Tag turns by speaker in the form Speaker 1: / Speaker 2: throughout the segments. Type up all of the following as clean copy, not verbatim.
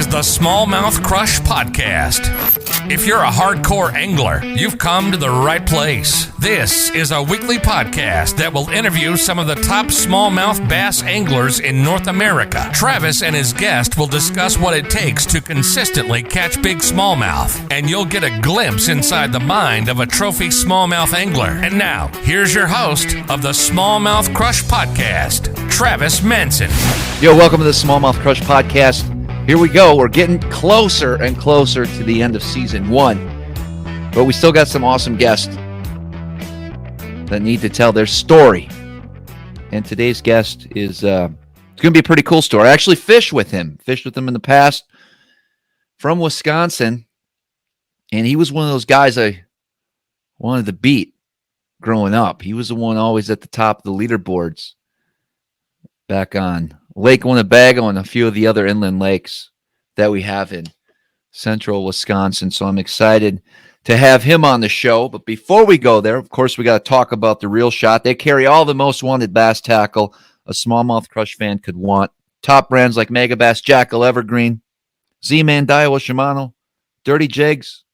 Speaker 1: the SmallmouthCrush podcast. If you're a hardcore angler, you've come to the right place. This is a weekly podcast that will interview some of the top smallmouth bass anglers in North America. Travis and his guest will discuss what it takes to consistently catch big smallmouth, and you'll get a glimpse inside the mind of a trophy smallmouth angler. And now, here's your host of the SmallmouthCrush podcast, Travis Manson.
Speaker 2: Yo, welcome to the SmallmouthCrush podcast. Here we go. We're getting closer and closer to the end of season 1, but we still got some awesome guests that need to tell their story. And today's guest is it's going to be a pretty cool story. I actually fished with him in the past from Wisconsin, and he was one of those guys I wanted to beat growing up. He was the one always at the top of the leaderboards back on Lake Winnebago and a few of the other inland lakes that we have in central Wisconsin. So I'm excited to have him on the show. But before we go there, of course, we got to talk about the Reel Shot. They carry all the most wanted bass tackle a SmallmouthCrush fan could want. Top brands like Megabass, Jackal, Evergreen, Z-Man, Daiwa, Shimano, Dirty Jigs,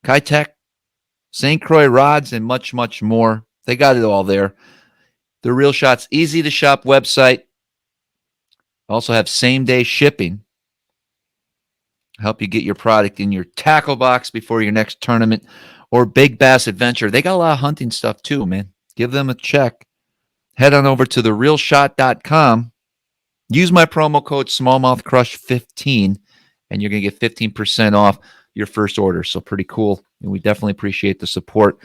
Speaker 2: Kitech, St. Croix rods, and much, much more. They got it all there. The Reel Shot's easy to shop website. Also have same-day shipping. Help you get your product in your tackle box before your next tournament or big bass adventure. They got a lot of hunting stuff too, man. Give them a check. Head on over to thereelshot.com. Use my promo code SmallmouthCrush15, and you're going to get 15% off your first order. So pretty cool, and we definitely appreciate the support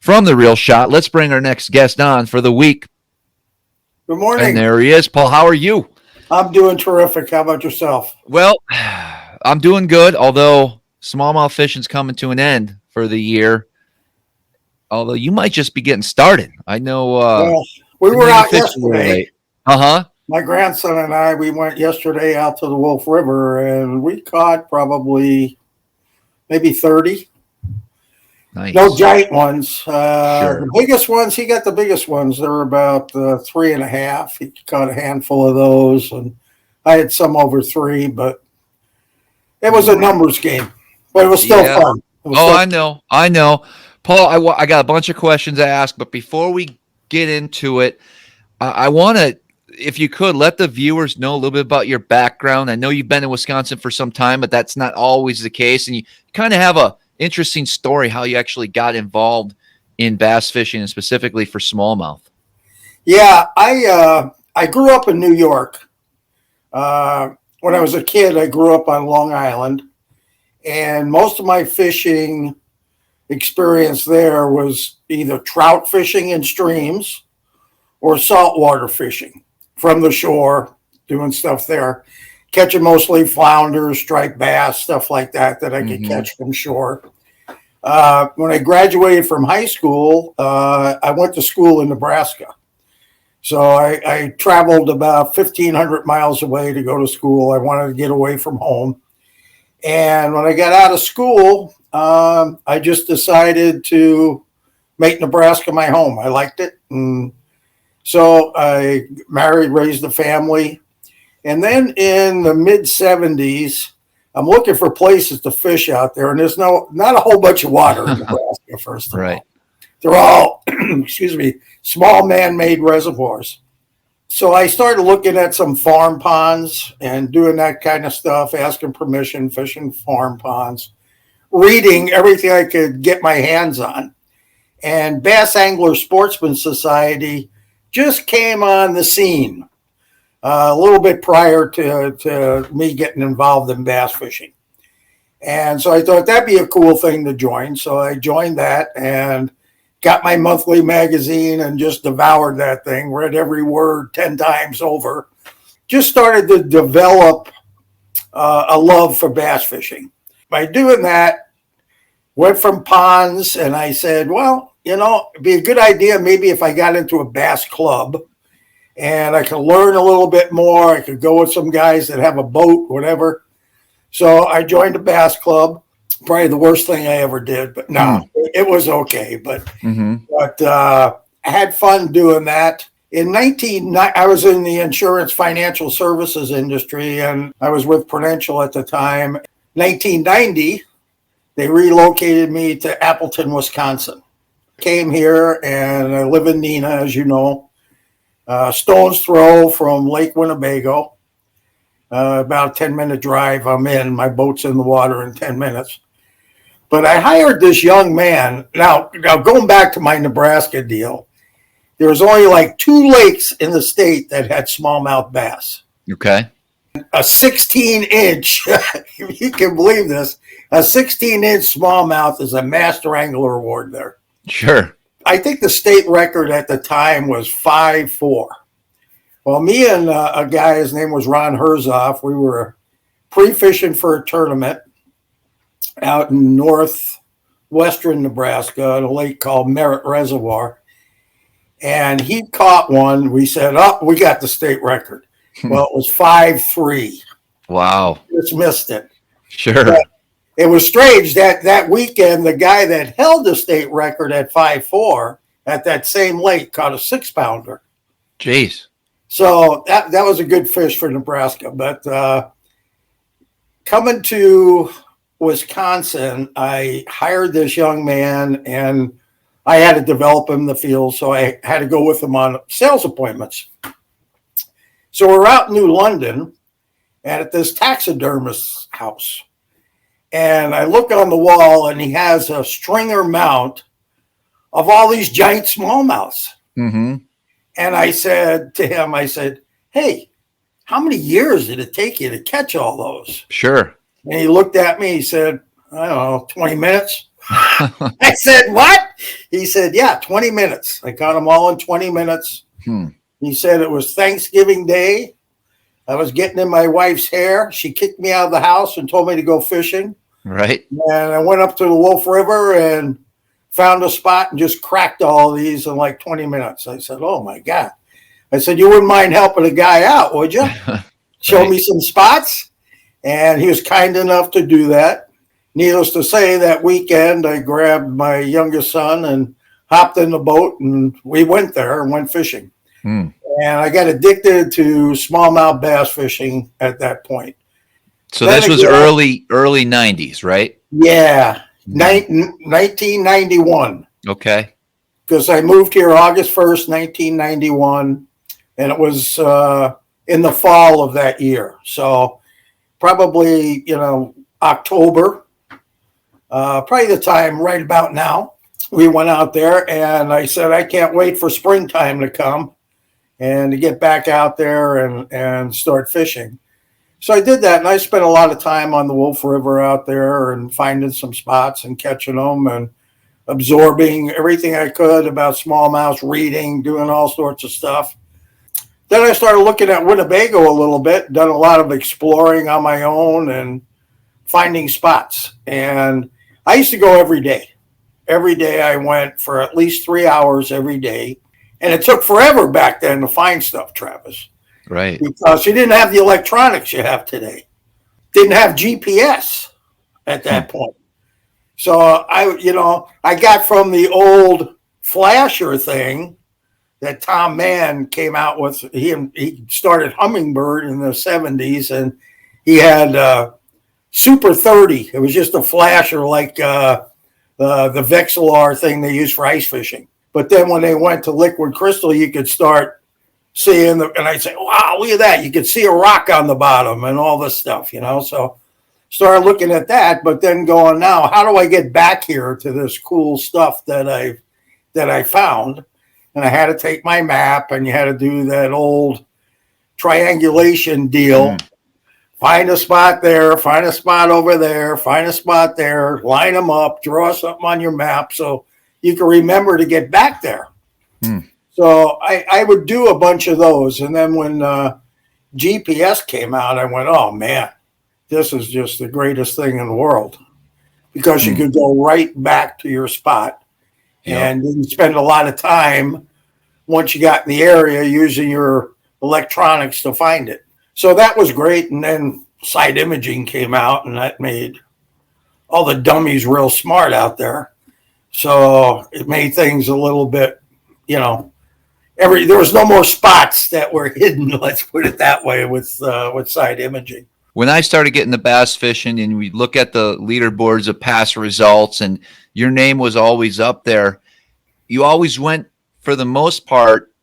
Speaker 2: from the Reel Shot. Let's bring our next guest on for the week.
Speaker 3: Good morning.
Speaker 2: And there he is. Paul, how are you?
Speaker 3: I'm doing terrific. How about yourself?
Speaker 2: Well, I'm doing good, although smallmouth fishing's coming to an end for the year. Although you might just be getting started. I know.
Speaker 3: Well, we were out yesterday.
Speaker 2: Uh-huh.
Speaker 3: My grandson and I, we went yesterday out to the Wolf River, and we caught probably maybe 30.
Speaker 2: Nice.
Speaker 3: No giant ones.
Speaker 2: Sure.
Speaker 3: The biggest ones, he got the biggest ones. They were about 3.5. He caught a handful of those, and I had some over 3, but it was a numbers game. But it was still fun.
Speaker 2: I know. Paul, I got a bunch of questions to ask, but before we get into it, I want to, if you could, let the viewers know a little bit about your background. I know you've been in Wisconsin for some time, but that's not always the case, and you kind of have a interesting story how you actually got involved in bass fishing and specifically for smallmouth.
Speaker 3: Yeah, I grew up in New York. When I was a kid, I grew up on Long Island, and most of my fishing experience there was either trout fishing in streams or saltwater fishing from the shore, doing stuff there, catching mostly flounder, striped bass, stuff like that I could catch from shore. When I graduated from high school, I went to school in Nebraska. So I traveled about 1,500 miles away to go to school. I wanted to get away from home. And when I got out of school, I just decided to make Nebraska my home. I liked it. And so I married, raised a family. And then in the mid-'70s, I'm looking for places to fish out there, and there's not a whole bunch of water in Nebraska, first of all. They're all, small man-made reservoirs. So I started looking at some farm ponds and doing that kind of stuff, asking permission, fishing farm ponds, reading everything I could get my hands on. And Bass Angler Sportsman Society just came on the scene a little bit prior to me getting involved in bass fishing. And so I thought that'd be a cool thing to join. So I joined that and got my monthly magazine and just devoured that thing, read every word 10 times over. Just started to develop a love for bass fishing. By doing that, went from ponds, and I said, well, it'd be a good idea maybe if I got into a bass club and I could learn a little bit more. I could go with some guys that have a boat, whatever. So I joined a bass club. Probably the worst thing I ever did, but no, it was okay. But I had fun doing that. I was in the insurance financial services industry, and I was with Prudential at the time. 1990, they relocated me to Appleton, Wisconsin. Came here, and I live in Neenah, as you know, stone's throw from Lake Winnebago. About a 10-minute drive. I'm in. My boat's in the water in 10 minutes. But I hired this young man. Now going back to my Nebraska deal, there was only like 2 lakes in the state that had smallmouth bass.
Speaker 2: Okay.
Speaker 3: A 16-inch, if you can believe this, a 16-inch smallmouth is a master angler award there.
Speaker 2: Sure.
Speaker 3: I think the state record at the time was 5'4". Well, me and a guy, his name was Ron Herzog, we were pre-fishing for a tournament out in northwestern Nebraska at a lake called Merritt Reservoir. And he caught one. We said, oh, we got the state record. Well, it was 5'3".
Speaker 2: Wow.
Speaker 3: Just missed it.
Speaker 2: Sure.
Speaker 3: But it was strange that weekend, the guy that held the state record at 5'4" at that same lake caught a 6-pounder.
Speaker 2: Jeez.
Speaker 3: So that was a good fish for Nebraska. But coming to Wisconsin, I hired this young man, and I had to develop him in the field, so I had to go with him on sales appointments. So we're out in New London and at this taxidermist's house. And I look on the wall, and he has a stringer mount of all these giant smallmouths.
Speaker 2: Mm-hmm.
Speaker 3: And I said to him, hey, how many years did it take you to catch all those?
Speaker 2: Sure.
Speaker 3: And he looked at me, he said, I don't know, 20 minutes. I said, what? He said, yeah, 20 minutes. I caught them all in 20 minutes. He said it was Thanksgiving Day. I was getting in my wife's hair. She kicked me out of the house and told me to go fishing.
Speaker 2: Right.
Speaker 3: And I went up to the Wolf River and found a spot and just cracked all of these in like 20 minutes. I said, oh, my God. I said, you wouldn't mind helping a guy out, would you? Show me some spots. And he was kind enough to do that. Needless to say, that weekend, I grabbed my youngest son and hopped in the boat, and we went there and went fishing. And I got addicted to smallmouth bass fishing at that point.
Speaker 2: So then this was early 90s, right?
Speaker 3: Yeah, 1991.
Speaker 2: Okay.
Speaker 3: Because I moved here August 1st, 1991, and it was in the fall of that year. So probably, October, probably the time right about now. We went out there, and I said, I can't wait for springtime to come and to get back out there and start fishing. So I did that, and I spent a lot of time on the Wolf River out there and finding some spots and catching them and absorbing everything I could about smallmouth, reading, doing all sorts of stuff. Then I started looking at Winnebago a little bit, done a lot of exploring on my own and finding spots. And I used to go every day. Every day I went for at least 3 hours every day. And it took forever back then to find stuff, Travis.
Speaker 2: Right.
Speaker 3: Because you didn't have the electronics you have today. Didn't have GPS at that point. So I got from the old flasher thing that Tom Mann came out with. He started Hummingbird in the 70s, and he had Super 30. It was just a flasher like the Vexilar thing they use for ice fishing. But then when they went to liquid crystal, you could start seeing and I'd say, wow, look at that. You could see a rock on the bottom and all this stuff, So started looking at that, but then going, now, how do I get back here to this cool stuff that I found? And I had to take my map, and you had to do that old triangulation deal. Find a spot there, find a spot over there, find a spot there, line them up, draw something on your map so you can remember to get back there. So I would do a bunch of those. And then when GPS came out, I went, oh, man, this is just the greatest thing in the world, because you could go right back to your spot and didn't spend a lot of time once you got in the area using your electronics to find it. So that was great. And then side imaging came out, and that made all the dummies real smart out there. So it made things a little bit, there was no more spots that were hidden. Let's put it that way with side imaging.
Speaker 2: When I started getting the bass fishing and we look at the leaderboards of past results and your name was always up there, you always went, for the most part,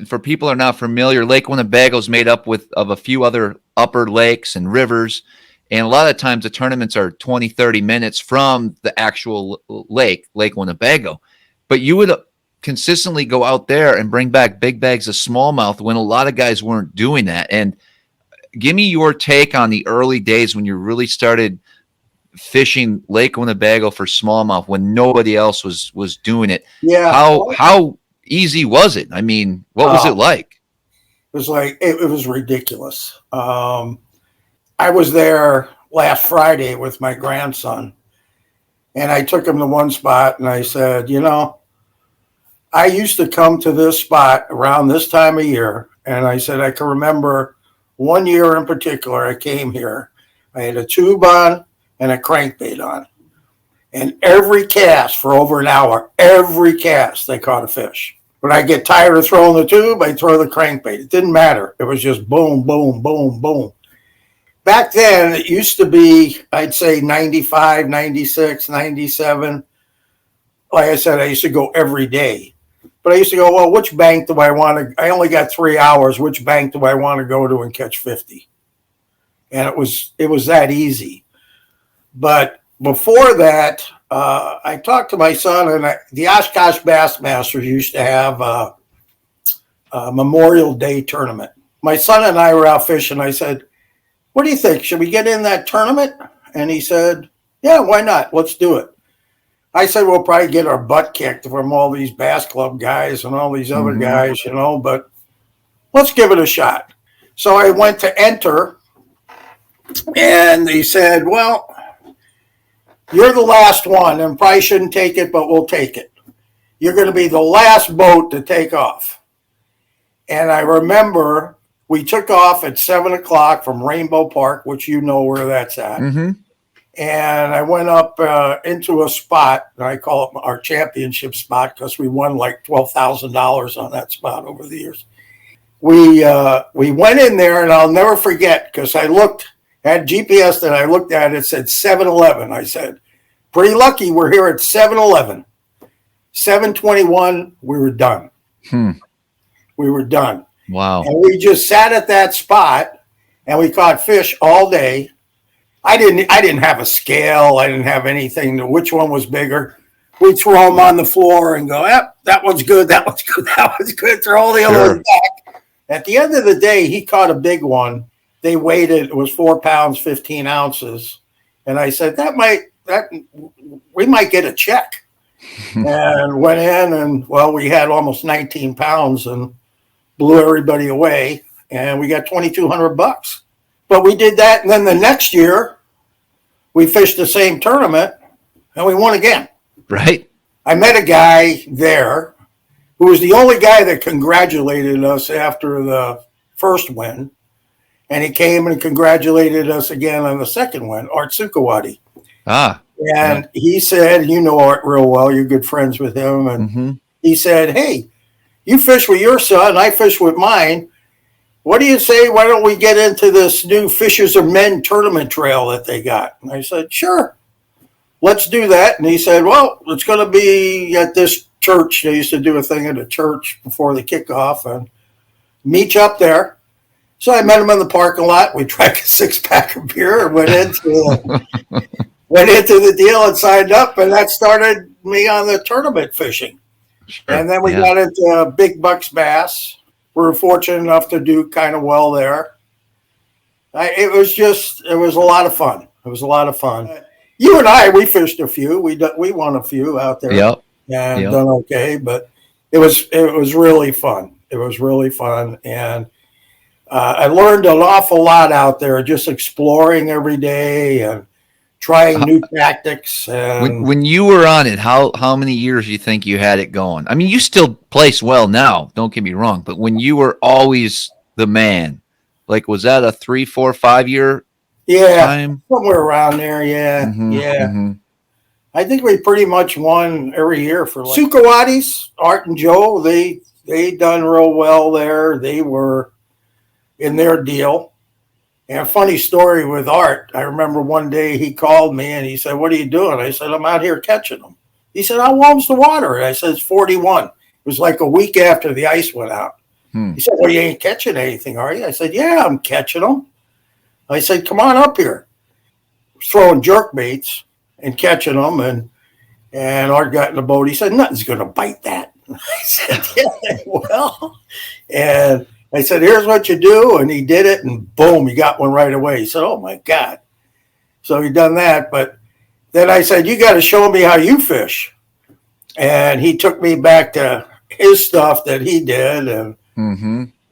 Speaker 2: for people who are not familiar, Lake Winnebago is made up of a few other upper lakes and rivers. And a lot of times the tournaments are 20, 30 minutes from the actual Lake Winnebago. But you would consistently go out there and bring back big bags of smallmouth when a lot of guys weren't doing that. And give me your take on the early days when you really started fishing Lake Winnebago for smallmouth when nobody else was doing it.
Speaker 3: Yeah.
Speaker 2: How easy was it? I mean, what was it like?
Speaker 3: It was ridiculous. I was there last Friday with my grandson, and I took him to one spot and I said, I used to come to this spot around this time of year. And I said, I can remember one year in particular, I came here. I had a tube on and a crankbait on. And every cast for over an hour, every cast, they caught a fish. When I get tired of throwing the tube, I throw the crankbait. It didn't matter. It was just boom, boom, boom, boom. Back then, it used to be, I'd say 95, 96, 97. Like I said, I used to go every day. But I used to go, well, which bank do I want to? I only got 3 hours. Which bank do I want to go to and catch 50? And it was that easy. But before that, I talked to my son, and the Oshkosh Bassmasters used to have a Memorial Day tournament. My son and I were out fishing. I said, what do you think? Should we get in that tournament? And he said, yeah, why not? Let's do it. I said, we'll probably get our butt kicked from all these bass club guys and all these other guys, but let's give it a shot. So I went to enter, and he said, well, you're the last one, and probably shouldn't take it, but we'll take it. You're going to be the last boat to take off. And I remember we took off at 7 o'clock from Rainbow Park, which you know where that's at. Mm-hmm. And I went up into a spot, and I call it our championship spot because we won like $12,000 on that spot over the years. We went in there, and I'll never forget because I had GPS that I looked at. It said 7-Eleven. I said, pretty lucky we're here at 7-Eleven. 7:21, we were done. We were done.
Speaker 2: Wow.
Speaker 3: And we just sat at that spot, and we caught fish all day. I didn't have a scale. I didn't have anything to which one was bigger. We'd throw them on the floor and go, that one's good, that one's good, that one's good. Throw all the other ones back. At the end of the day, he caught a big one. They weighed it. It was 4 pounds, 15 ounces. And I said, we might get a check. And went in, and, well, we had almost 19 pounds and blew everybody away. And we got $2,200. But we did that. And then the next year, we fished the same tournament, and we won again.
Speaker 2: Right.
Speaker 3: I met a guy there who was the only guy that congratulated us after the first win. And he came and congratulated us again on the second win, Art Sukawati. And he said, you know Art real well. You're good friends with him. And he said, hey, you fish with your son. I fish with mine. What do you say? Why don't we get into this new Fishers of Men tournament trail that they got? And I said, sure, let's do that. And he said, well, it's going to be at this church. They used to do a thing at a church before the kickoff and meet you up there. So I met him in the parking lot. We drank a 6-pack of beer and went into the deal and signed up. And that started me on the tournament fishing. Sure. And then we got into big bucks bass. We were fortunate enough to do kind of well there. It was a lot of fun. It was a lot of fun. You and I, we fished a few. We won a few out there.
Speaker 2: Yep.
Speaker 3: And done okay, but it was really fun. It was really fun, and I learned an awful lot out there, just exploring every day and trying new tactics. And
Speaker 2: when you were on it, how many years do you think you had it going? I mean, you still place well now, don't get me wrong, but when you were always the man, like, was that a 3, 4, 5 year time?
Speaker 3: Somewhere around there. I think we pretty much won every year for Sukawatis, Art and Joe. They they done real well there. They were in their deal. And a funny story with Art. I remember one day he called me and he said, "What are you doing?" I said, "I'm out here catching them." He said, "How warm's the water?" I said, "It's 41. It was like a week after the ice went out. He said, "Well, you ain't catching anything, are you?" I said, "Yeah, I'm catching them." I said, "Come on up here." Throwing jerk baits and catching them. And Art got in the boat. He said, "Nothing's going to bite that." I said, "Yeah, well." And I said, "Here's what you do." And he did it, and boom, he got one right away. He said, "Oh, my God." So he done that. But then I said, "You got to show me how you fish." And he took me back to his stuff that he did. And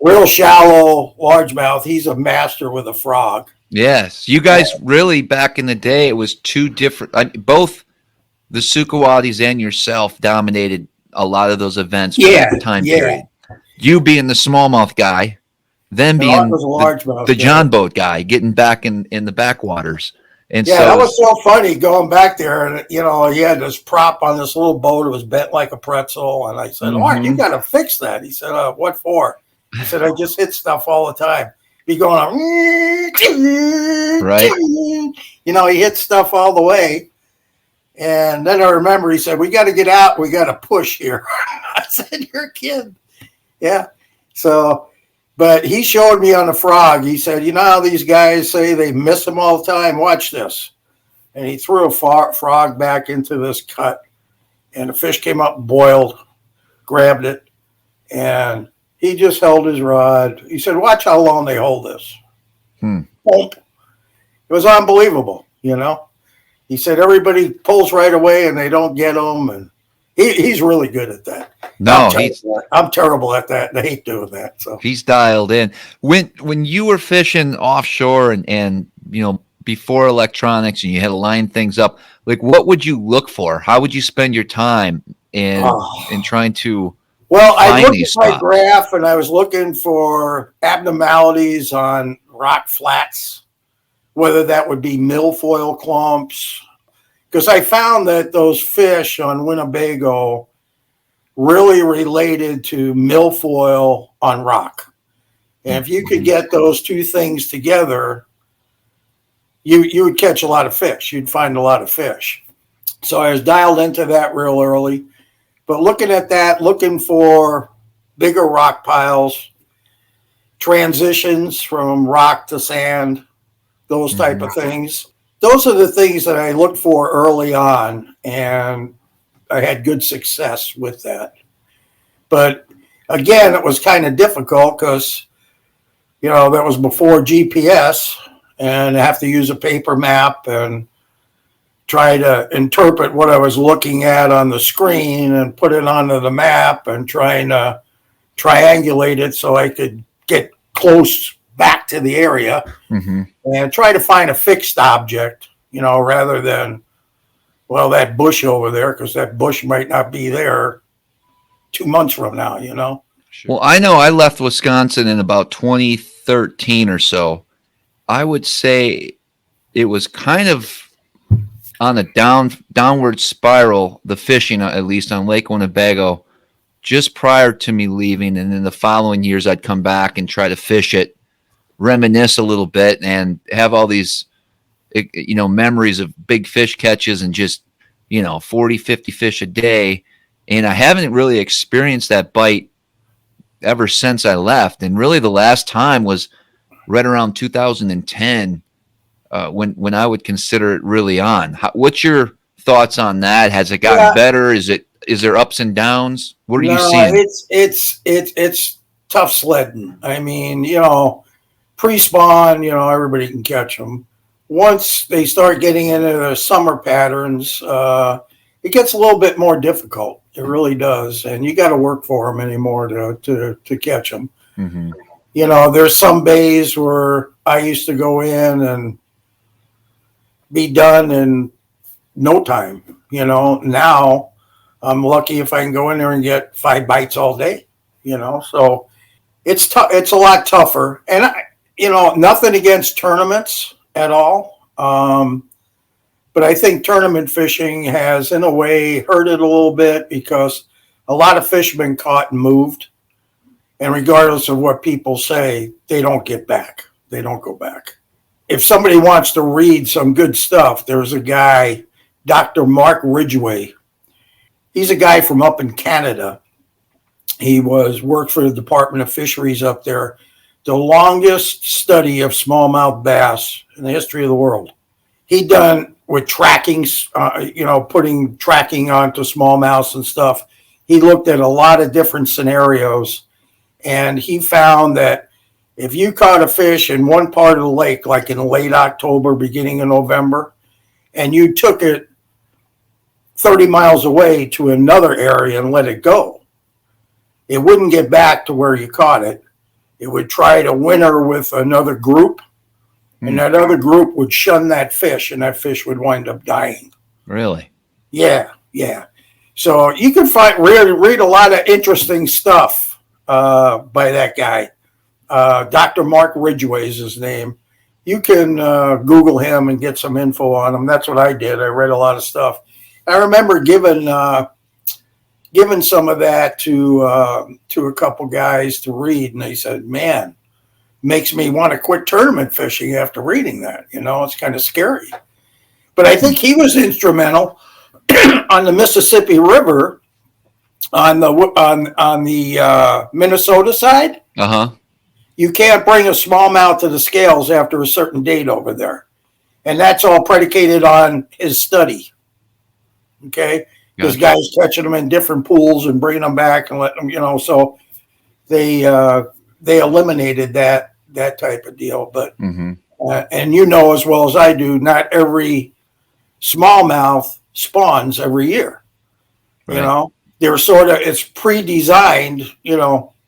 Speaker 3: real shallow largemouth. He's a master with a frog.
Speaker 2: Yes. You guys really, back in the day, it was two different, both the Sukawatis and yourself dominated a lot of those events for that time period. You being the smallmouth guy, then being the John boat guy, getting back in the backwaters. And so
Speaker 3: that was so funny going back there. And, he had this prop on this little boat. It was bent like a pretzel. And I said, "Art, you got to fix that." He said, "What for?" I said, "I just hit stuff all the time." He going on,
Speaker 2: right.
Speaker 3: He hit stuff all the way. And then I remember he said, "We got to get out. We got to push here." I said, "You're a kid." Yeah. So, but he showed me on the frog. He said, "You know how these guys say they miss them all the time? Watch this." And he threw a frog back into this cut. And the fish came up, boiled, grabbed it. And he just held his rod. He said, "Watch how long they hold this." Boom. It was unbelievable, He said everybody pulls right away and they don't get them. And he's really good at that.
Speaker 2: No,
Speaker 3: I'm terrible at that. And I hate doing that. So
Speaker 2: he's dialed in. When you were fishing offshore and before electronics and you had to line things up, like what would you look for? How would you spend your time in trying to
Speaker 3: I looked at my graph and I was looking for abnormalities on rock flats, whether that would be milfoil clumps, because I found that those fish on Winnebago really related to milfoil on rock. And if you could get those two things together, you would catch a lot of fish. You'd find a lot of fish. So I was dialed into that real early. But looking at that, looking for bigger rock piles, transitions from rock to sand, those type of things. Those are the things that I looked for early on, and I had good success with that. But again, it was kind of difficult because, that was before GPS, and I have to use a paper map and try to interpret what I was looking at on the screen and put it onto the map and trying to triangulate it so I could get close back to the area and try to find a fixed object, rather than, that bush over there, because that bush might not be there 2 months from now,
Speaker 2: Sure. Well, I know I left Wisconsin in about 2013 or so. I would say it was kind of on a downward spiral, the fishing, at least on Lake Winnebago, just prior to me leaving. And then the following years, I'd come back and try to fish it, reminisce a little bit, and have all these, memories of big fish catches and just, 40, 50 fish a day. And I haven't really experienced that bite ever since I left. And really the last time was right around 2010. When I would consider it really on. What's your thoughts on that? Has it gotten better? Is there ups and downs? What are you seeing?
Speaker 3: It's tough sledding. I mean, pre-spawn, everybody can catch them. Once they start getting into the summer patterns, it gets a little bit more difficult. It really does, and you got to work for them anymore to catch them. There's some bays where I used to go in and be done in no time. Now I'm lucky if I can go in there and get 5 bites all day, so it's tough. It's a lot tougher. And nothing against tournaments at all. But I think tournament fishing has in a way hurt it a little bit because a lot of fish have been caught and moved. And regardless of what people say, they don't get back. They don't go back. If somebody wants to read some good stuff, there's a guy, Dr. Mark Ridgway. He's a guy from up in Canada. He worked for the Department of Fisheries up there. The longest study of smallmouth bass in the history of the world. He done with tracking, putting tracking onto smallmouths and stuff. He looked at a lot of different scenarios, and he found that if you caught a fish in one part of the lake, like in late October, beginning of November, and you took it 30 miles away to another area and let it go, it wouldn't get back to where you caught it. It would try to winter with another group, and that other group would shun that fish, and that fish would wind up dying.
Speaker 2: Really?
Speaker 3: Yeah. So you can read a lot of interesting stuff by that guy. Dr. Mark Ridgway is his name. You can Google him and get some info on him. That's what I did. I read a lot of stuff. I remember giving some of that to a couple guys to read, and they said, "Man, makes me want to quit tournament fishing after reading that. It's kind of scary." But I think he was instrumental on the Mississippi River, on the Minnesota side. You can't bring a smallmouth to the scales after a certain date over there, and that's all predicated on his study. Okay. Because guys catching them in different pools and bringing them back and letting them, so they eliminated that type of deal. But and as well as I do, not every smallmouth spawns every year. Right. They're it's pre-designed.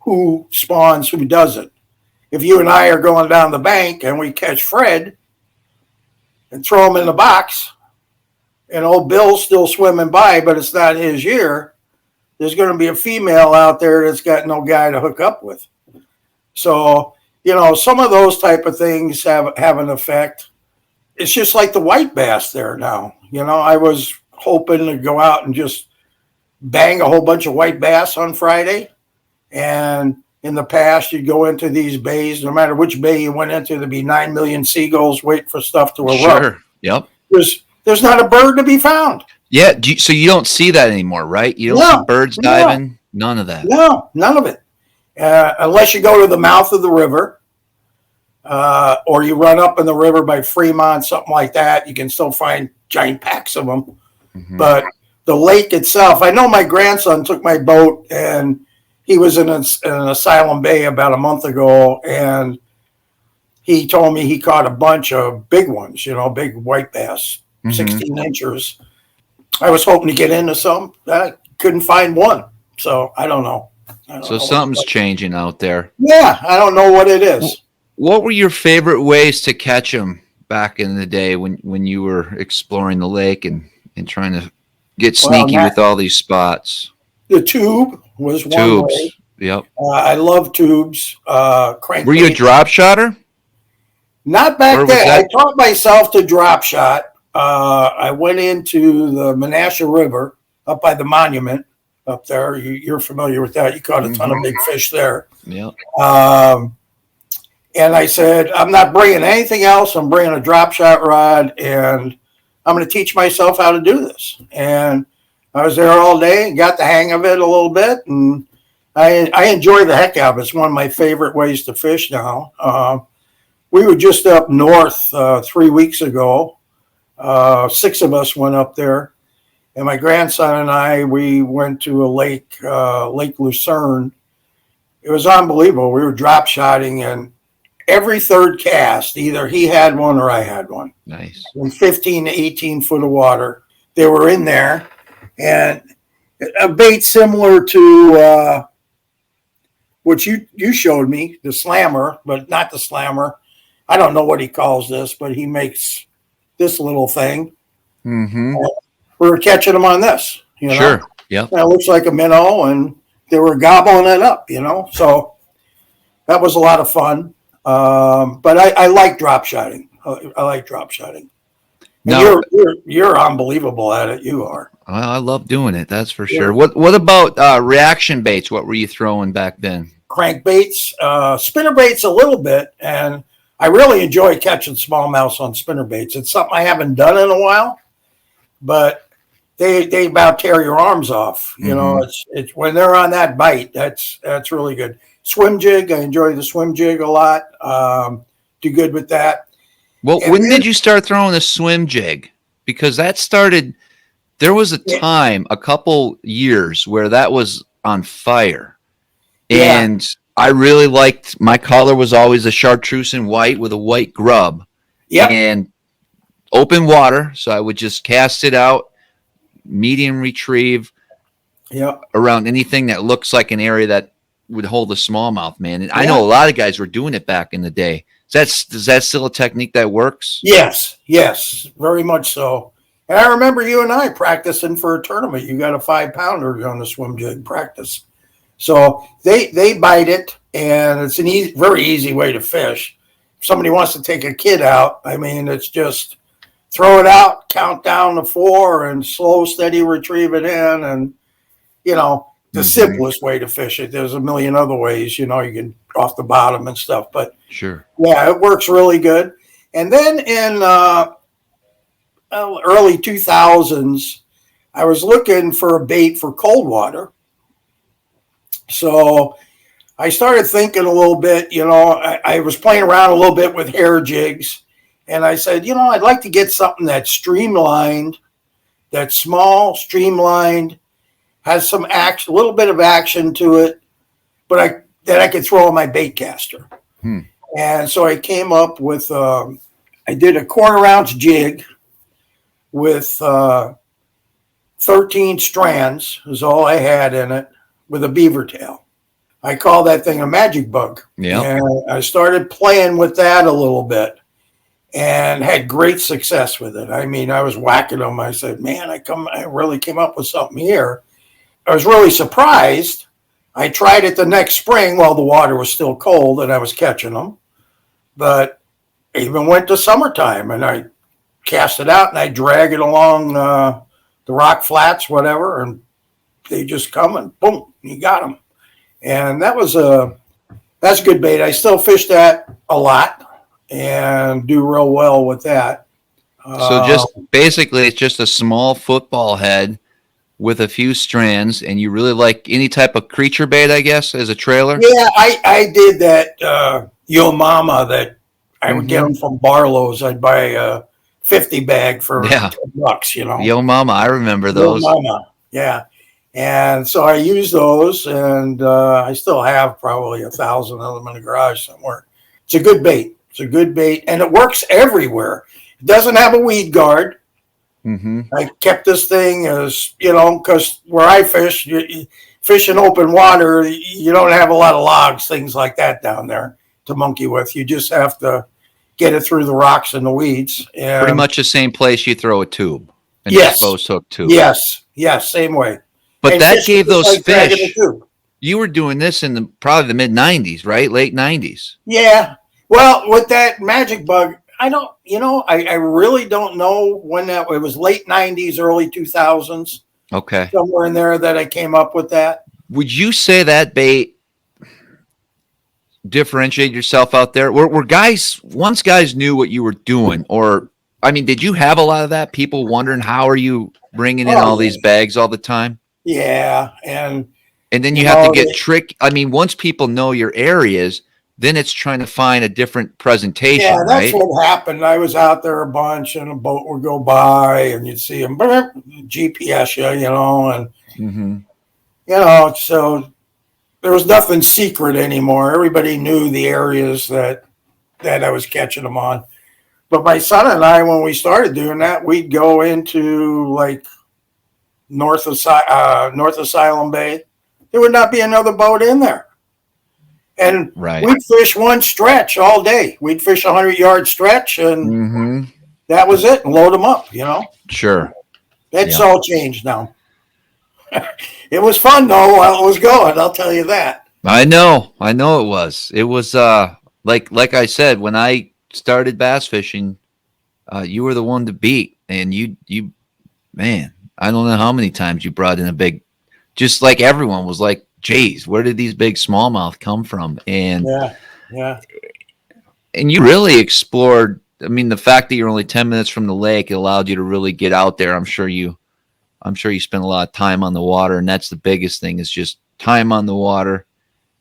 Speaker 3: Who spawns, who doesn't. If you and I are going down the bank and we catch Fred and throw him in the box, and old Bill's still swimming by, but it's not his year, there's going to be a female out there that's got no guy to hook up with. So, some of those type of things have an effect. It's just like the white bass there now. I was hoping to go out and just bang a whole bunch of white bass on Friday. And in the past, you'd go into these bays, no matter which bay you went into, there'd be 9 million seagulls waiting for stuff to erupt.
Speaker 2: Sure. Yep.
Speaker 3: There's not a bird to be found.
Speaker 2: Yeah. So you don't see that anymore, right? You don't see birds diving? None of that.
Speaker 3: No, none of it. Unless you go to the mouth of the river, or you run up in the river by Fremont, something like that. You can still find giant packs of them. But the lake itself, I know my grandson took my boat, and he was in an Asylum Bay about a month ago, and he told me he caught a bunch of big ones, big white bass. 16 inches. I was hoping to get into some. I couldn't find one. So I don't know.
Speaker 2: So something's changing out there.
Speaker 3: Yeah, I don't know what it is.
Speaker 2: What were your favorite ways to catch them back in the day when you were exploring the lake and trying to get sneaky with all these spots?
Speaker 3: The tube was one way.
Speaker 2: Yep.
Speaker 3: I love tubes.
Speaker 2: Were you a drop shotter?
Speaker 3: Not back then. I taught myself to drop shot. I went into the Menasha River up by the monument up there. You're familiar with that. You caught a ton of big fish there.
Speaker 2: Yeah.
Speaker 3: And I said, I'm not bringing anything else. I'm bringing a drop shot rod, and I'm going to teach myself how to do this. And I was there all day and got the hang of it a little bit. And I enjoy the heck out of it. It's one of my favorite ways to fish now. We were just up north 3 weeks ago. 6 of us went up there, and my grandson and I, we went to a lake, Lake Lucerne. It was unbelievable. We were drop shotting, and every third cast, either he had one or I had one.
Speaker 2: Nice. In
Speaker 3: 15 to 18 foot of water, they were in there, and a bait similar to what you showed me, the slammer, but not the slammer. I don't know what he calls this, but he makes this little thing. We were catching them on this.
Speaker 2: Sure. Yep.
Speaker 3: It looks like a minnow, and they were gobbling it up. So that was a lot of fun. But I like drop shotting. I like drop shotting. Now, you're unbelievable at it. You are.
Speaker 2: Well, I love doing it. That's for sure. What about reaction baits? What were you throwing back then?
Speaker 3: crankbaits, spinnerbaits a little bit, and I really enjoy catching smallmouths on spinnerbaits. It's something I haven't done in a while, but they about tear your arms off. You know, it's when they're on that bite, that's really good. Swim jig, I enjoy the swim jig a lot. Do good with that.
Speaker 2: Well, and when did you start throwing the swim jig? Because that started. There was a time, a couple years, where that was on fire, and I really liked. My color was always a chartreuse and white with a white grub, and open water. So I would just cast it out, medium retrieve, around anything that looks like an area that would hold a smallmouth, man. And I know a lot of guys were doing it back in the day. Is that still a technique that works? Yes,
Speaker 3: very much so. And I remember you and I practicing for a tournament. You got a 5-pounder on the swim jig practice. So they bite it, and it's an very easy way to fish. If somebody wants to take a kid out, I mean, it's just throw it out, count down to 4, and slow, steady retrieve it in. And, you know, the simplest way to fish it. There's a million other ways, you know, you can off the bottom and stuff. But, yeah, it works really good. And then in early 2000s, I was looking for a bait for cold water. So I started thinking a little bit, you know, I was playing around a little bit with hair jigs, and I said, you know, I'd like to get something that's streamlined, that's small, streamlined, has some action, a little bit of action to it, but that I could throw on my bait caster. And so I came up with, I did a 1/4-ounce jig with 13 strands is all I had in it, with a beaver tail. I call that thing a magic bug. And I started playing with that a little bit and had great success with it. I mean, I was whacking them. I said, man, I really came up with something here. I was really surprised. I tried it the next spring while the water was still cold and I was catching them. But I even went to summertime and I cast it out and I drag it along the rock flats, whatever, and they just come and boom, you got them. And that's good bait. I still fish that a lot and do real well with that.
Speaker 2: So just basically, it's just a small football head with a few strands, and you really like any type of creature bait, I guess, as a trailer?
Speaker 3: Yeah, I did that Yo Mama that I would get them from Barlow's. I'd buy a 50 bag for $10, you know.
Speaker 2: Yo Mama, I remember those.
Speaker 3: Yo Mama, yeah. And so I use those, and I still have probably 1,000 of them in the garage somewhere. It's a good bait. And it works everywhere. It doesn't have a weed guard. I kept this thing as, you know, because where I fish, you fish in open water, you don't have a lot of logs, things like that down there to monkey with. You just have to get it through the rocks and the weeds. And
Speaker 2: pretty much the same place you throw a tube. An exposed hook tube.
Speaker 3: Yes, same way.
Speaker 2: But and that gave those fish. You were doing this in probably the mid 90s, right? Late 90s.
Speaker 3: Yeah. Well, with that magic bug, I really don't know when it was late 90s, early 2000s.
Speaker 2: Okay.
Speaker 3: Somewhere in there that I came up with that.
Speaker 2: Would you say that bait differentiate yourself out there? Were guys, once guys knew what you were doing, or, I mean, did you have a lot of that? People wondering, how are you bringing in all these bags all the time?
Speaker 3: Yeah. And
Speaker 2: then you have to get trick. I mean, once people know your areas, then it's trying to find a different presentation. Yeah,
Speaker 3: that's what happened. I was out there a bunch, and a boat would go by, and you'd see them GPS you, you know, and you know, so there was nothing secret anymore. Everybody knew the areas that I was catching them on. But my son and I, when we started doing that, we'd go into like north of Asylum Bay. There would not be another boat in there. And we'd fish one stretch all day. We'd fish 100-yard stretch, and that was it, and load them up, you know? Sure. That's all changed now. It was fun, though, while it was going, I'll tell you that.
Speaker 2: I know it was. It was, like I said, when I started bass fishing, you were the one to beat. And you, man, I don't know how many times you brought in a big, just like everyone was like geez, where did these big smallmouth come from? And
Speaker 3: Yeah.
Speaker 2: and you really explored. I mean, the fact that you're only 10 minutes from the lake, it allowed you to really get out there. I'm sure you spent a lot of time on the water, and that's the biggest thing, is just time on the water.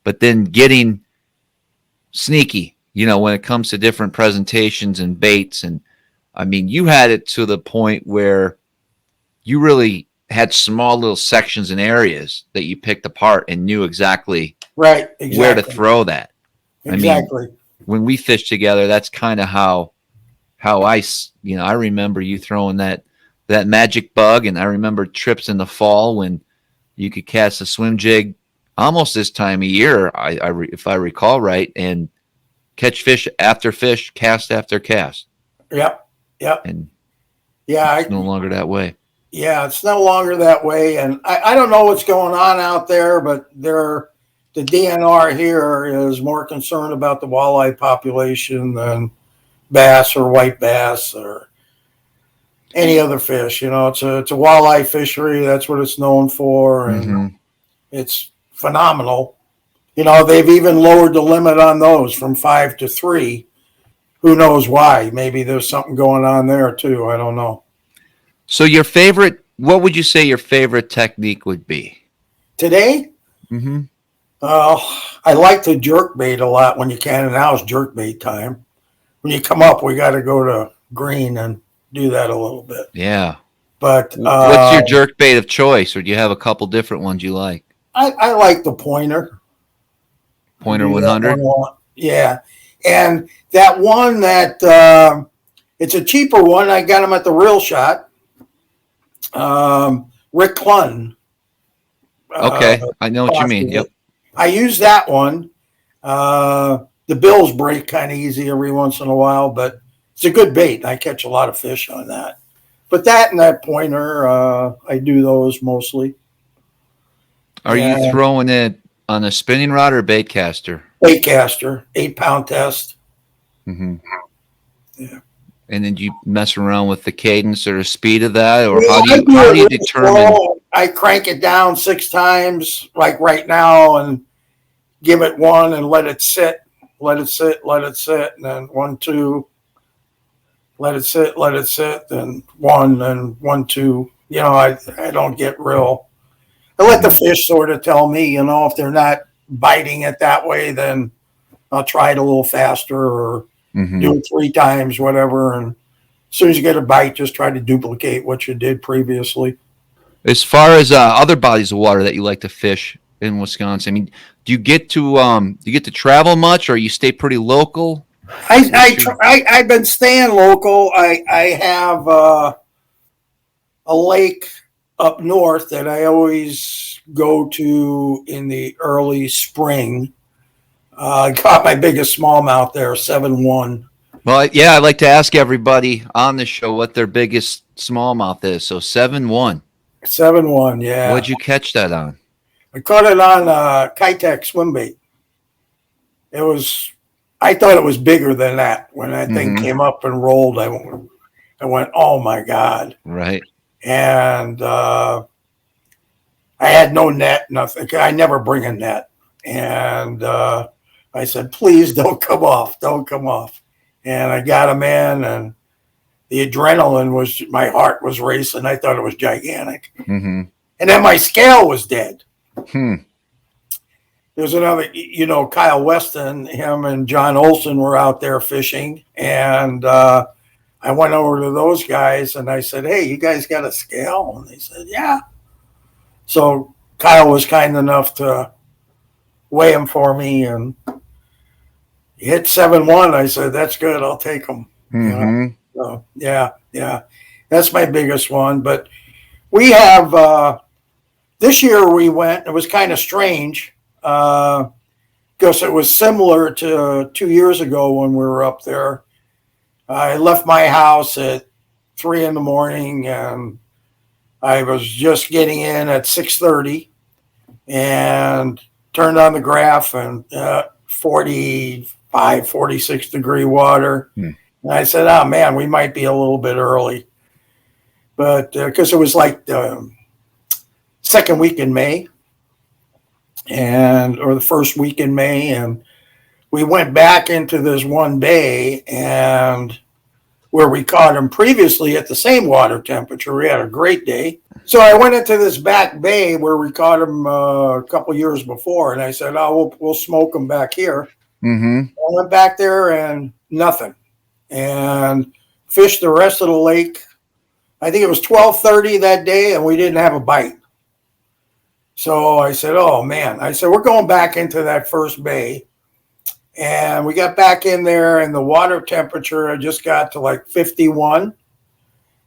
Speaker 2: But then getting sneaky, when it comes to different presentations and baits. And I mean, you had it to the point where you really had small little sections and areas that you picked apart and knew exactly where to throw that.
Speaker 3: Exactly.
Speaker 2: I mean, when we fished together, that's kind of how I remember you throwing that magic bug. And I remember trips in the fall when you could cast a swim jig almost this time of year, if I recall right, and catch fish after fish, cast after cast.
Speaker 3: Yep.
Speaker 2: And
Speaker 3: it's
Speaker 2: no longer that way.
Speaker 3: Yeah, it's no longer that way. And I don't know what's going on out there, but the DNR here is more concerned about the walleye population than bass or white bass or any other fish. It's a walleye fishery. That's what it's known for. And it's phenomenal. They've even lowered the limit on those from 5 to 3. Who knows why? Maybe there's something going on there too. I don't know.
Speaker 2: So what would you say your favorite technique would be?
Speaker 3: Today? I like to jerk bait a lot when you can, and now it's jerk bait time. When you come up, we got to go to green and do that a little bit.
Speaker 2: Yeah.
Speaker 3: But
Speaker 2: what's your jerk bait of choice, or do you have a couple different ones you like?
Speaker 3: I like the pointer.
Speaker 2: Pointer 100?
Speaker 3: Yeah. And that one that it's a cheaper one. I got them at the Real Shot. Rick Clunn.
Speaker 2: Okay, I know what you mean. Yep.
Speaker 3: I use that one. The bills break kind of easy every once in a while, but it's a good bait. I catch a lot of fish on that. But that and that pointer, I do those mostly.
Speaker 2: Are you throwing it on a spinning rod or bait caster?
Speaker 3: Bait caster, 8-pound test.
Speaker 2: Yeah. And then you mess around with the cadence or the speed of that, or how do you determine?
Speaker 3: I crank it down 6 times, like right now, and give it 1 and let it sit, and then 1, 2, let it sit, then 1, and 1, 2. I don't get real. I let the fish sort of tell me, if they're not biting it that way, then I'll try it a little faster or do it 3 times, whatever. And as soon as you get a bite, just try to duplicate what you did previously.
Speaker 2: As far as other bodies of water that you like to fish in Wisconsin, I mean, do you get to travel much, or you stay pretty local?
Speaker 3: I've been staying local. I have a lake up north that I always go to in the early spring. I caught my biggest smallmouth there, 7-1.
Speaker 2: Well, yeah, I'd like to ask everybody on the show what their biggest smallmouth is. So 7-1.
Speaker 3: 7-1, yeah.
Speaker 2: What'd you catch that on?
Speaker 3: I caught it on Kitech swim bait. I thought it was bigger than that. When that thing came up and rolled, I went, oh my God.
Speaker 2: Right.
Speaker 3: And I had no net, nothing. I never bring a net. And I said, please don't come off. And I got him in, and the adrenaline my heart was racing. I thought it was gigantic. And then my scale was dead. There's another, Kyle Weston, him and John Olson were out there fishing. And I went over to those guys and I said, hey, you guys got a scale? And they said, yeah. So Kyle was kind enough to weigh him for me, and he hit 7-1. I said, that's good. I'll take him. So, yeah. That's my biggest one. But we have, this year we went, it was kind of strange because it was similar to 2 years ago when we were up there. I left my house at 3 a.m. and I was just getting in at 6:30 and turned on the graph, and 45, 46 degree water. And I said, oh man, we might be a little bit early. But because it was like the second week in May. or the first week in May, and we went back into this one bay and where we caught them previously at the same water temperature. We had a great day. So I went into this back bay where we caught them a couple years before, and I said, "Oh, we'll smoke them back here."
Speaker 2: Mm-hmm.
Speaker 3: I went back there and nothing, and fished the rest of the lake. I think it was 12:30 that day, and we didn't have a bite. So I said, "Oh man!" I said, "We're going back into that first bay." And we got back in there, and the water temperature had just got to like 51.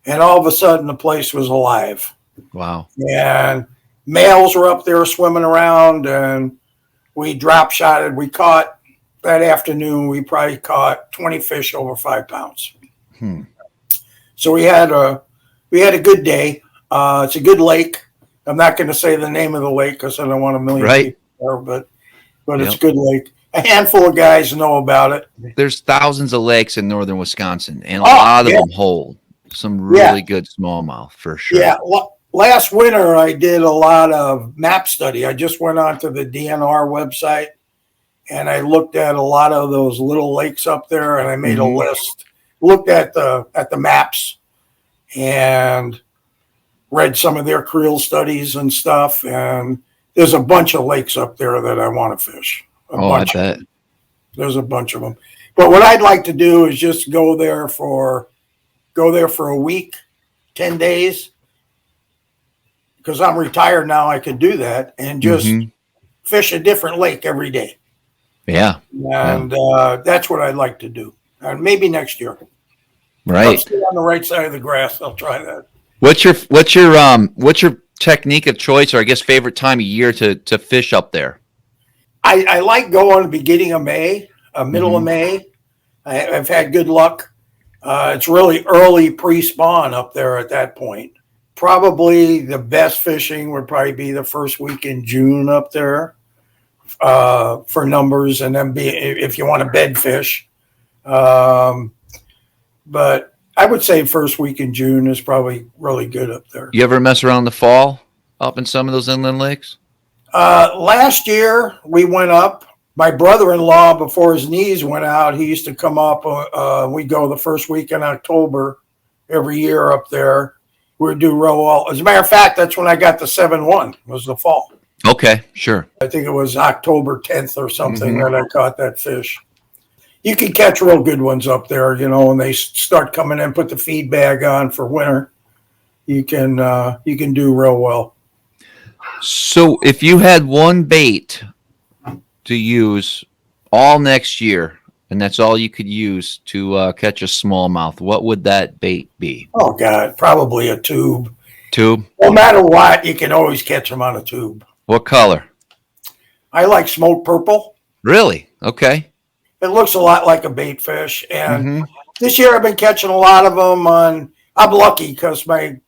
Speaker 3: And all of a sudden, the place was alive.
Speaker 2: Wow.
Speaker 3: And males were up there swimming around, and we drop shotted. We caught that afternoon, we probably caught 20 fish over 5 pounds. So we had a good day. It's a good lake. I'm not going to say the name of the lake because I don't want a million people there, but it's a good lake. A handful of guys know about it.
Speaker 2: There's thousands of lakes in northern Wisconsin, and a lot of them hold some really good smallmouth for sure.
Speaker 3: Yeah. Last winter, I did a lot of map study. I just went onto the DNR website, and I looked at a lot of those little lakes up there, and I made a list. Looked at the maps, and read some of their creel studies and stuff. And there's a bunch of lakes up there that I want to fish.
Speaker 2: I bet.
Speaker 3: There's a bunch of them. But what I'd like to do is just go there for a week, 10 days. Because I'm retired now, I could do that and just fish a different lake every day.
Speaker 2: Yeah.
Speaker 3: And that's what I'd like to do. And maybe next year.
Speaker 2: Right.
Speaker 3: I'll stay on the right side of the grass. I'll try that.
Speaker 2: What's your technique of choice, or I guess favorite time of year to fish up there?
Speaker 3: I like going the beginning of May, middle of May. I've had good luck. It's really early pre-spawn up there at that point. Probably the best fishing would probably be the first week in June up there for numbers, and then if you want to bed fish. But I would say first week in June is probably really good up there.
Speaker 2: You ever mess around in the fall up in some of those inland lakes?
Speaker 3: Last year we went up. My brother-in-law, before his knees went out, he used to come up. We go the first week in October every year up there. We do real well. As a matter of fact, that's when I got the 7-1. Was the fall.
Speaker 2: Okay, sure.
Speaker 3: I think it was October 10th or something that I caught that fish. You can catch real good ones up there, when they start coming in, put the feed bag on for winter. You can do real well.
Speaker 2: So if you had one bait to use all next year, and that's all you could use to catch a smallmouth, what would that bait be?
Speaker 3: Oh, God, probably a tube.
Speaker 2: Tube?
Speaker 3: No matter what, you can always catch them on a tube.
Speaker 2: What color?
Speaker 3: I like smoked purple.
Speaker 2: Really? Okay.
Speaker 3: It looks a lot like a bait fish. And this year I've been catching a lot of them I'm lucky because my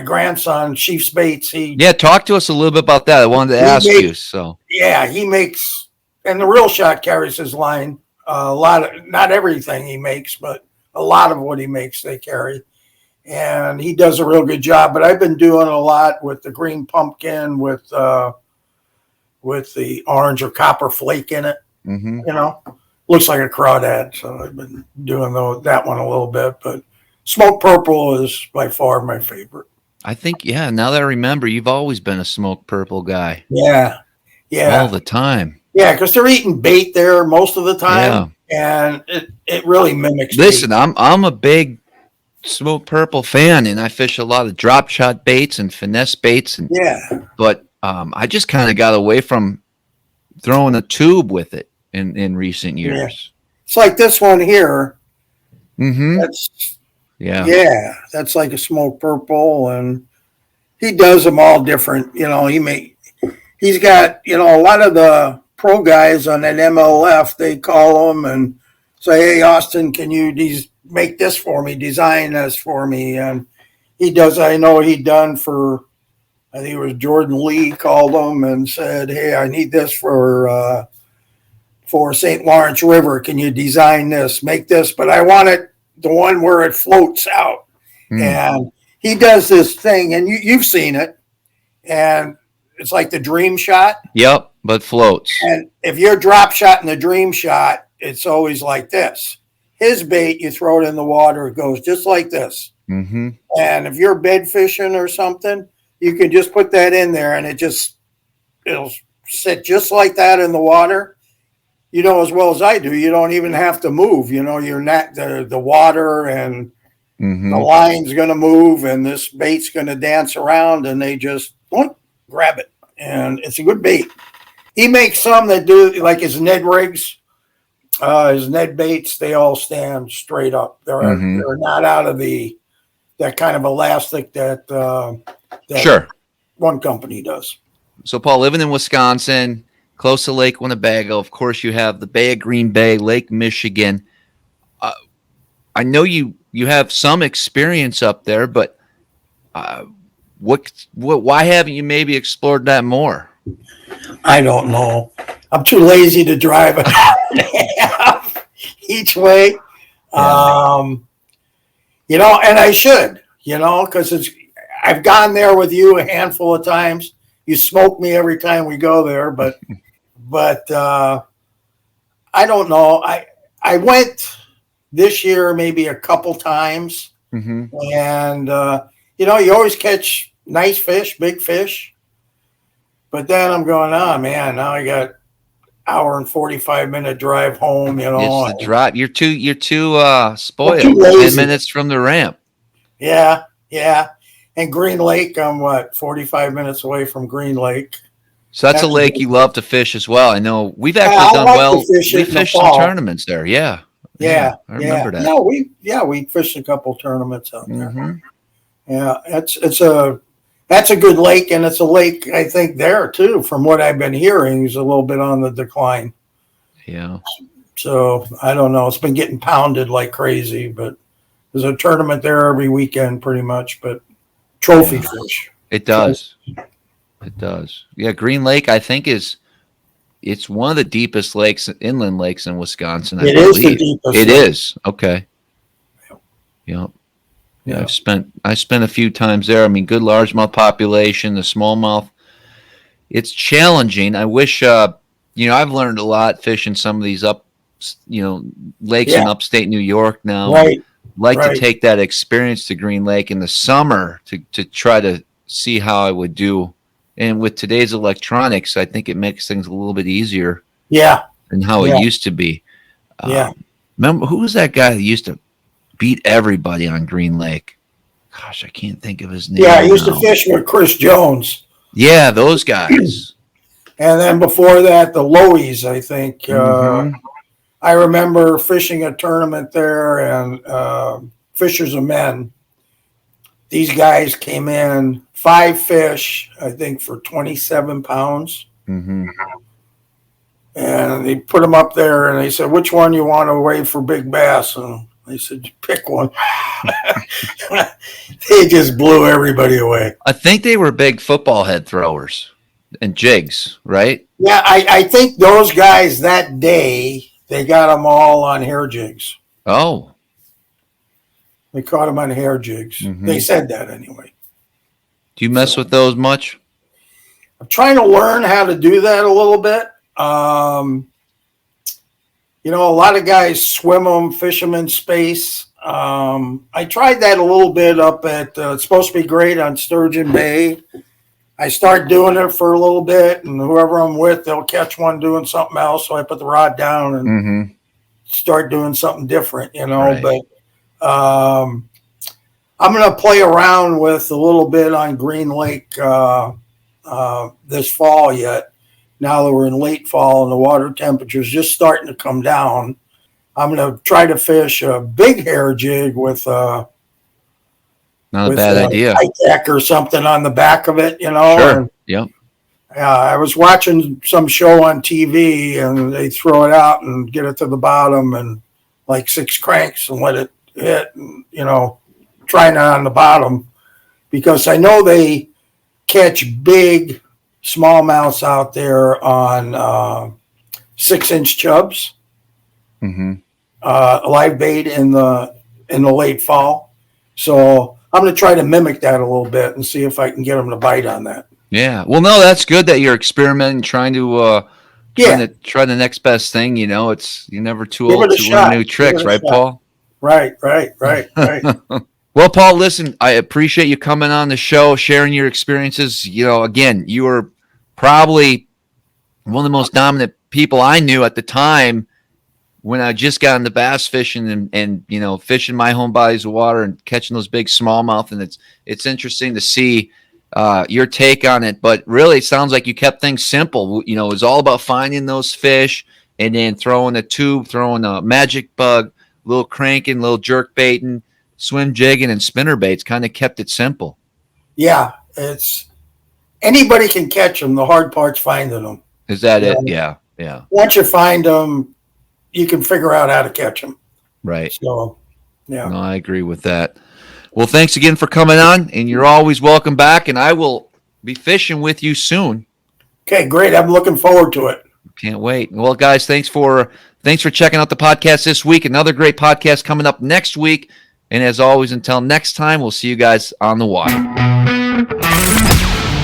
Speaker 3: grandson, Chief's Baits,
Speaker 2: talk to us a little bit about that. I wanted to ask you. So
Speaker 3: he makes, and the Real Shot carries his line. A lot of, not everything he makes, but a lot of what he makes they carry, and he does a real good job. But I've been doing a lot with the green pumpkin with the orange or copper flake in it. Looks like a crawdad, so I've been doing that one a little bit. But smoked purple is by far my favorite.
Speaker 2: I think, now that I remember, you've always been a smoked purple guy.
Speaker 3: Yeah.
Speaker 2: All the time.
Speaker 3: Yeah, because they're eating bait there most of the time, and it really mimics.
Speaker 2: Listen,
Speaker 3: bait.
Speaker 2: I'm a big smoked purple fan, and I fish a lot of drop shot baits and finesse baits, but I just kind of got away from throwing a tube with it in recent years.
Speaker 3: Yeah. It's like this one here.
Speaker 2: That's
Speaker 3: that's like a smoked purple, and he does them all different. He's got a lot of the pro guys on that MLF. They call him and say, "Hey, Austin, can you make this for me? Design this for me?" And he does. I know he done for. I think it was Jordan Lee called him and said, "Hey, I need this for St. Lawrence River. Can you design this? Make this, but I want it the one where it floats out." And he does this thing, and you've seen it, and it's like the dream shot.
Speaker 2: Yep, but floats.
Speaker 3: And if you're drop shot in the dream shot, it's always like this. His bait, you throw it in the water, it goes just like this.
Speaker 2: Mm-hmm.
Speaker 3: And if you're bed fishing or something, you can just put that in there and it'll sit just like that in the water. You know as well as I do, you don't even have to move. You know, you're not the water and the line's going to move and this bait's going to dance around and they just grab it. And it's a good bait. He makes some that do like his Ned rigs, his Ned baits. They all stand straight up. They're not out of that kind of elastic that
Speaker 2: Sure.
Speaker 3: one company does.
Speaker 2: So, Paul, living in Wisconsin, close to Lake Winnebago, of course, you have the Bay of Green Bay, Lake Michigan. I know you have some experience up there, but why haven't you maybe explored that more?
Speaker 3: I don't know. I'm too lazy to drive an hour and a half each way.
Speaker 2: Yeah.
Speaker 3: You know, and I should, you know, because I've gone there with you a handful of times. You smoke me every time we go there, but I don't know. I went this year maybe a couple times, and you know, you always catch nice fish, big fish. But then I'm going, oh man, now I got hour and 45-minute drive home. You know,
Speaker 2: it's the drive. You're too spoiled.
Speaker 3: too lazy.
Speaker 2: 10 minutes from the ramp.
Speaker 3: Yeah. And Green Lake, I'm 45 minutes away from Green Lake.
Speaker 2: So that's a lake you love to fish as well. I know we've actually done well. We fished some tournaments there. Yeah. I remember that.
Speaker 3: We fished a couple tournaments out there. Yeah, that's a good lake, and it's a lake I think there too. From what I've been hearing, is a little bit on the decline.
Speaker 2: Yeah.
Speaker 3: So I don't know. It's been getting pounded like crazy, but there's a tournament there every weekend, pretty much. But trophy fish.
Speaker 2: It does. It does. Yeah, Green Lake, I think it's one of the deepest lakes, inland lakes in Wisconsin.
Speaker 3: It is the deepest.
Speaker 2: It is. Okay. Yep. Yeah, I spent a few times there. I mean, good largemouth population, the smallmouth. It's challenging. I wish, I've learned a lot fishing some of these lakes in upstate New York now.
Speaker 3: Right.
Speaker 2: To take that experience to Green Lake in the summer to try to see how I would do. And with today's electronics, I think it makes things a little bit easier.
Speaker 3: Yeah.
Speaker 2: Than how it used to be. Remember, who was that guy that used to beat everybody on Green Lake? Gosh, I can't think of his name.
Speaker 3: Yeah, I used to fish with Chris Jones.
Speaker 2: Yeah, those guys.
Speaker 3: And then before that, the Lowies, I think. I remember fishing a tournament there, and Fishers of Men. These guys came in 5 fish, I think, for 27 pounds. And they put them up there, and they said, which one you want to weigh for big bass? And they said, pick one. They just blew everybody away.
Speaker 2: I think they were big football head throwers and jigs, right?
Speaker 3: Yeah, I think those guys that day, they got them all on hair jigs.
Speaker 2: Oh.
Speaker 3: They caught them on hair jigs. They said that anyway.
Speaker 2: Do you mess with those much?
Speaker 3: I'm trying to learn how to do that a little bit. A lot of guys swim them, fish them in space. I tried that a little bit up at, it's supposed to be great on Sturgeon Bay. I start doing it for a little bit, and whoever I'm with, they'll catch one doing something else. So I put the rod down and start doing something different,
Speaker 2: Right.
Speaker 3: But I'm going to play around with a little bit on Green Lake this fall yet. Now that we're in late fall and the water temperature's just starting to come down, I'm going to try to fish a big hair jig with
Speaker 2: not a bad idea.
Speaker 3: Tight deck or something on the back of it,
Speaker 2: Sure. Yep.
Speaker 3: I was watching some show on TV, and they throw it out and get it to the bottom and like 6 cranks and let it hit, and, trying it on the bottom, because I know they catch big smallmouths out there on 6-inch chubs, live bait in the late fall. So I'm going to try to mimic that a little bit and see if I can get them to bite on that.
Speaker 2: Yeah. Well, no, that's good that you're experimenting, trying to try the next best thing. You know, you're never too old to learn new tricks, right, Paul?
Speaker 3: Right.
Speaker 2: Well, Paul, listen, I appreciate you coming on the show, sharing your experiences. You know, again, you were probably one of the most dominant people I knew at the time when I just got into bass fishing and you know, fishing my home bodies of water and catching those big smallmouth. And it's interesting to see your take on it. But really, it sounds like you kept things simple. You know, it was all about finding those fish and then throwing a tube, throwing a magic bug, little cranking, little jerk baiting, swim jigging, and spinner baits. Kind of kept it simple.
Speaker 3: Yeah, anybody can catch them. The hard part's finding them.
Speaker 2: Is that it? Yeah.
Speaker 3: Once you find them, you can figure out how to catch them.
Speaker 2: Right.
Speaker 3: So, yeah.
Speaker 2: No, I agree with that. Well, thanks again for coming on, and you're always welcome back, and I will be fishing with you soon.
Speaker 3: Okay, great. I'm looking forward to it.
Speaker 2: Can't wait. Well, guys, thanks for checking out the podcast this week. Another great podcast coming up next week. And as always, until next time, we'll see you guys on the water.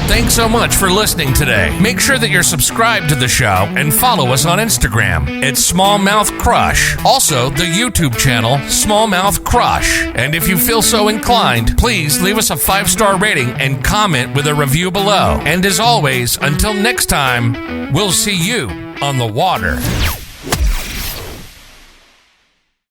Speaker 1: Thanks so much for listening today. Make sure that you're subscribed to the show and follow us on Instagram at SmallmouthCrush. Also, the YouTube channel, SmallmouthCrush. And if you feel so inclined, please leave us a 5-star rating and comment with a review below. And as always, until next time, we'll see you on the water.